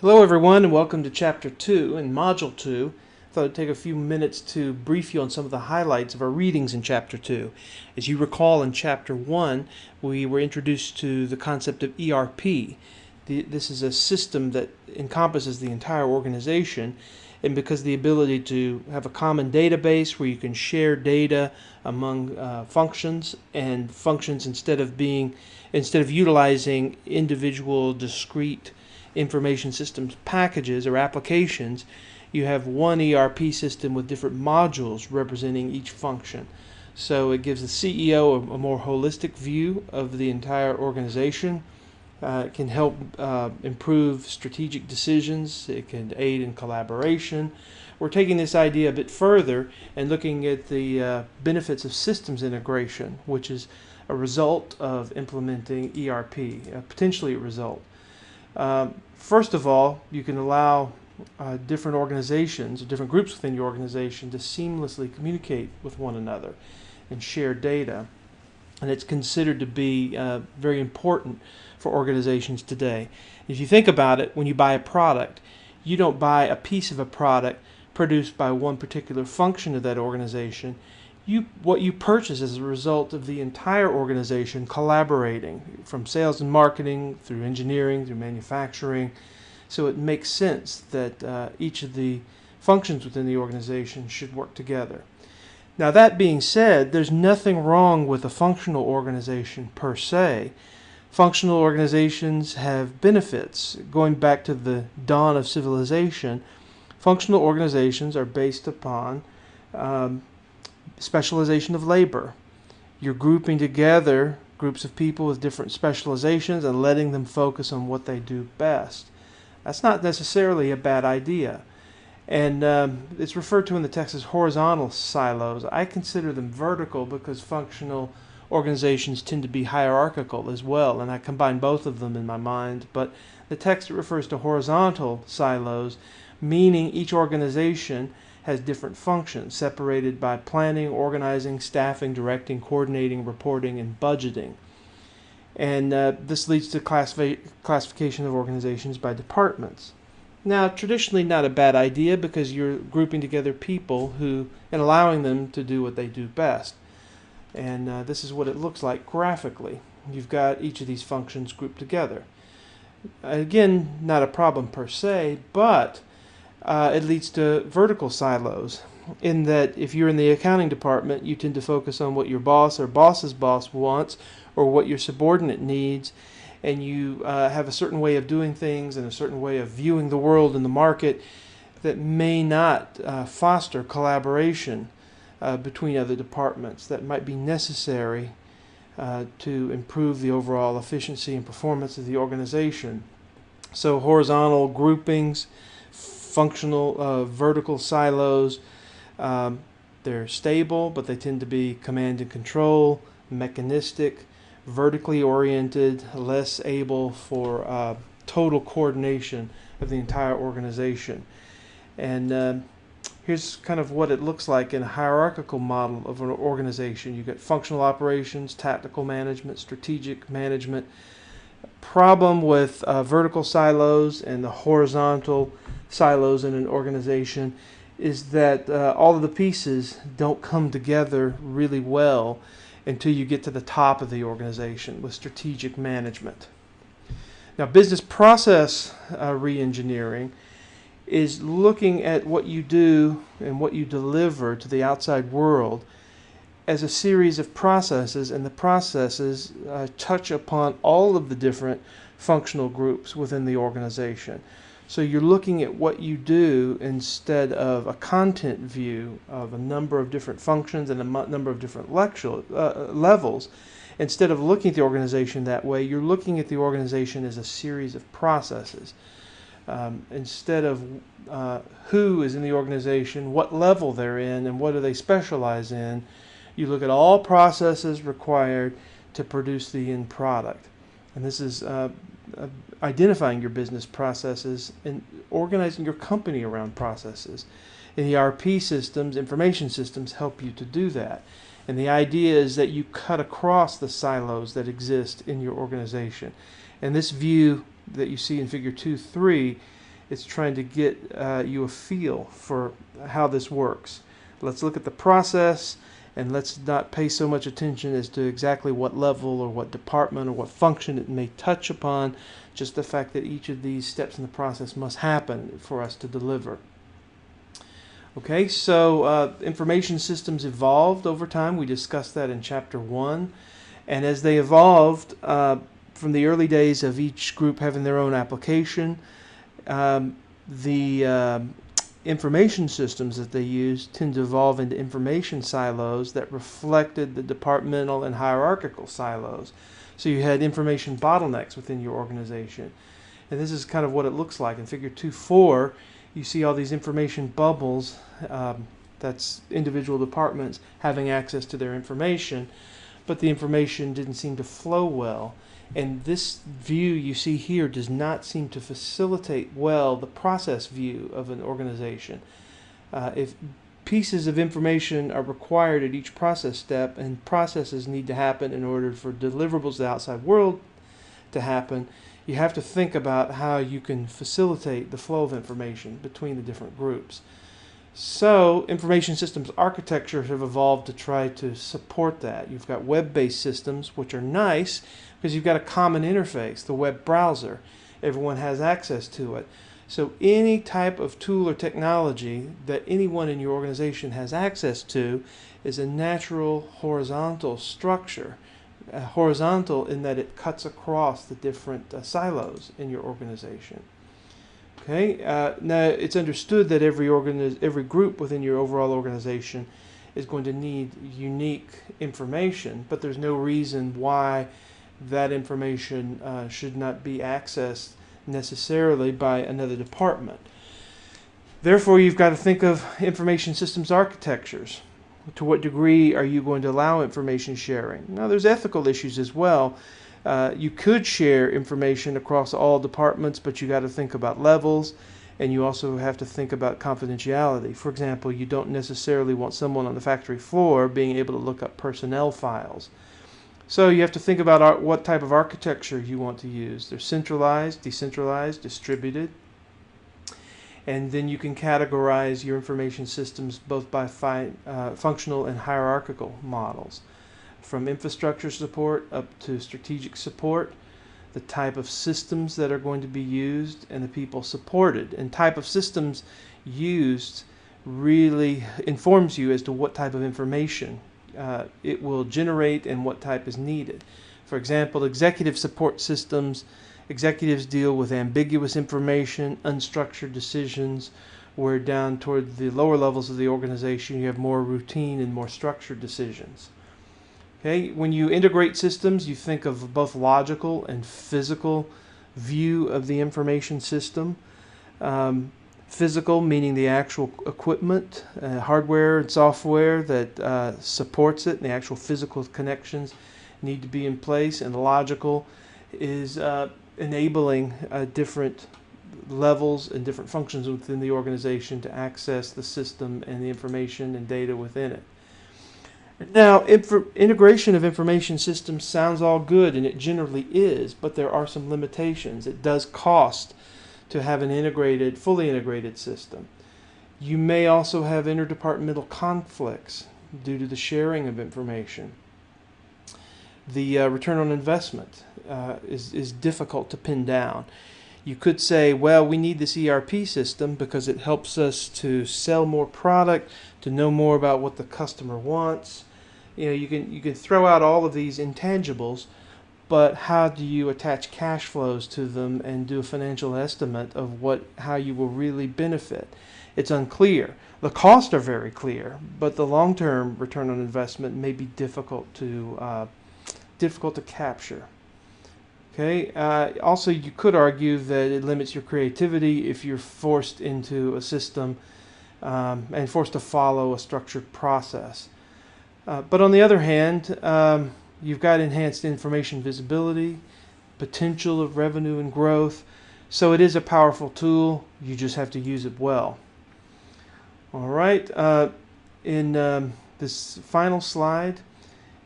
Hello everyone and welcome to Chapter 2 and Module 2. I thought I'd take a few minutes to brief you on some of the highlights of our readings in Chapter 2. As you recall, in Chapter 1 we were introduced to the concept of ERP. This is a system that encompasses the entire organization, and because the ability to have a common database where you can share data among functions, and functions instead of utilizing individual discrete information systems packages or applications, you have one ERP system with different modules representing each function. So it gives the CEO a more holistic view of the entire organization. It can help improve strategic decisions. It can aid in collaboration. We're taking this idea a bit further and looking at the benefits of systems integration, which is a result of implementing ERP, potentially a result. First of all, you can allow different organizations, or different groups within your organization, to seamlessly communicate with one another and share data. And it's considered to be very important for organizations today. If you think about it, when you buy a product, you don't buy a piece of a product produced by one particular function of that organization. What you purchase is a result of the entire organization collaborating, from sales and marketing, through engineering, through manufacturing. So it makes sense that each of the functions within the organization should work together. Now, that being said, there's nothing wrong with a functional organization per se. Functional organizations have benefits. Going back to the dawn of civilization, functional organizations are based upon specialization of labor. You're grouping together groups of people with different specializations and letting them focus on what they do best. That's not necessarily a bad idea. And it's referred to in the text as horizontal silos. I consider them vertical because functional organizations tend to be hierarchical as well, and I combine both of them in my mind. But the text refers to horizontal silos, meaning each organization has different functions separated by planning, organizing, staffing, directing, coordinating, reporting, and budgeting. And this leads to classification of organizations by departments. Now, traditionally not a bad idea because you're grouping together people and allowing them to do what they do best. And this is what it looks like graphically. You've got each of these functions grouped together. Again, not a problem per se, but it leads to vertical silos, in that if you're in the accounting department, you tend to focus on what your boss or boss's boss wants or what your subordinate needs, and you have a certain way of doing things and a certain way of viewing the world and the market that may not foster collaboration between other departments that might be necessary to improve the overall efficiency and performance of the organization. So horizontal groupings, functional vertical silos, they're stable, but they tend to be command and control, mechanistic, vertically oriented, less able for total coordination of the entire organization. And here's kind of what it looks like in a hierarchical model of an organization. You've got functional operations, tactical management, strategic management. Problem with vertical silos and the horizontal silos in an organization is that all of the pieces don't come together really well until you get to the top of the organization with strategic management. Now, business process re-engineering is looking at what you do and what you deliver to the outside world as a series of processes, and the processes touch upon all of the different functional groups within the organization. So you're looking at what you do instead of a content view of a number of different functions and a number of different levels. Instead of looking at the organization that way, you're looking at the organization as a series of processes. Instead of who is in the organization, what level they're in, and what do they specialize in, you look at all processes required to produce the end product. And this is identifying your business processes and organizing your company around processes. And ERP systems, information systems, help you to do that. And the idea is that you cut across the silos that exist in your organization. And this view that you see in Figure 2.3 It's trying to get you a feel for how this works. Let's look at the process, and let's not pay so much attention as to exactly what level or what department or what function it may touch upon, just the fact that each of these steps in the process must happen for us to deliver. Okay, so information systems evolved over time. We discussed that in Chapter 1. And as they evolved, from the early days of each group having their own application, the information systems that they used tend to evolve into information silos that reflected the departmental and hierarchical silos. So you had information bottlenecks within your organization. And this is kind of what it looks like. In Figure 2.4, you see all these information bubbles, that's individual departments having access to their information, but the information didn't seem to flow well. And this view you see here does not seem to facilitate well the process view of an organization. If pieces of information are required at each process step, and processes need to happen in order for deliverables to the outside world to happen, you have to think about how you can facilitate the flow of information between the different groups. So information systems architectures have evolved to try to support that. You've got web-based systems, which are nice because you've got a common interface, the web browser. Everyone has access to it. So any type of tool or technology that anyone in your organization has access to is a natural horizontal structure. Horizontal in that it cuts across the different silos in your organization. Okay. Now it's understood that every group within your overall organization is going to need unique information, but there's no reason why that information should not be accessed necessarily by another department. Therefore, you've got to think of information systems architectures. To what degree are you going to allow information sharing? Now, there's ethical issues as well. You could share information across all departments, but you got to think about levels, and you also have to think about confidentiality. For example, you don't necessarily want someone on the factory floor being able to look up personnel files. So you have to think about what type of architecture you want to use. They're centralized, decentralized, distributed. And then you can categorize your information systems both by functional and hierarchical models. From infrastructure support up to strategic support, the type of systems that are going to be used, and the people supported. And type of systems used really informs you as to what type of information it will generate and what type is needed. For example, executive support systems, executives deal with ambiguous information, unstructured decisions, where down toward the lower levels of the organization you have more routine and more structured decisions. Okay, when you integrate systems, you think of both logical and physical view of the information system. Physical meaning the actual equipment, hardware and software that supports it, and the actual physical connections need to be in place. And logical is enabling different levels and different functions within the organization to access the system and the information and data within it. Now, integration of information systems sounds all good, and it generally is, but there are some limitations. It does cost to have an fully integrated system. You may also have interdepartmental conflicts due to the sharing of information. The return on investment is difficult to pin down. You could say, well, we need this ERP system because it helps us to sell more product, to know more about what the customer wants. You know, you can throw out all of these intangibles, but how do you attach cash flows to them and do a financial estimate of how you will really benefit? It's unclear. The costs are very clear, but the long-term return on investment may be difficult to capture. Okay. Also, you could argue that it limits your creativity if you're forced into a system and forced to follow a structured process. But on the other hand, you've got enhanced information visibility, potential of revenue and growth. So it is a powerful tool. You just have to use it well. All right. In this final slide,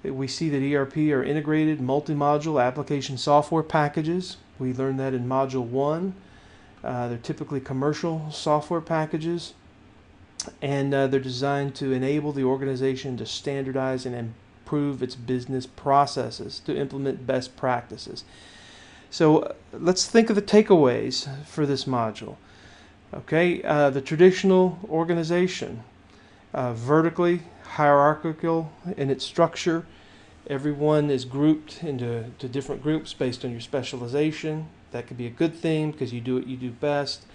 we see that ERP are integrated multi-module application software packages. We learned that in Module 1. They're typically commercial software packages, and they're designed to enable the organization to standardize and improve its business processes, to implement best practices. So let's think of the takeaways for this module. Okay, the traditional organization, vertically hierarchical in its structure. Everyone is grouped into different groups based on your specialization. That could be a good thing because you do what you do best,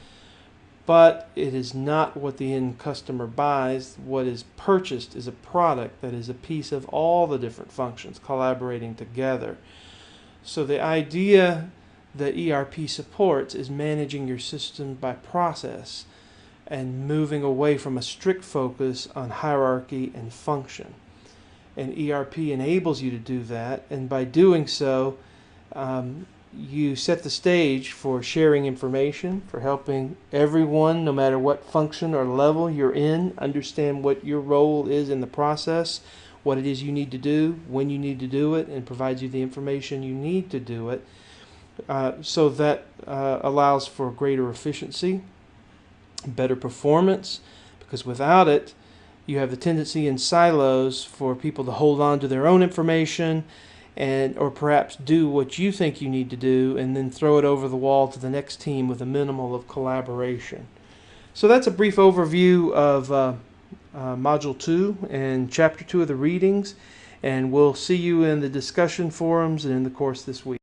but it is not what the end customer buys. What is purchased is a product that is a piece of all the different functions collaborating together. So the idea that ERP supports is managing your system by process and moving away from a strict focus on hierarchy and function. And ERP enables you to do that, and by doing so, you set the stage for sharing information, for helping everyone, no matter what function or level you're in, understand what your role is in the process, what it is you need to do, when you need to do it, and provides you the information you need to do it. So that allows for greater efficiency, better performance, because without it, you have the tendency in silos for people to hold on to their own information or perhaps do what you think you need to do and then throw it over the wall to the next team with a minimal of collaboration. So that's a brief overview of Module 2 and Chapter 2 of the readings, and we'll see you in the discussion forums and in the course this week.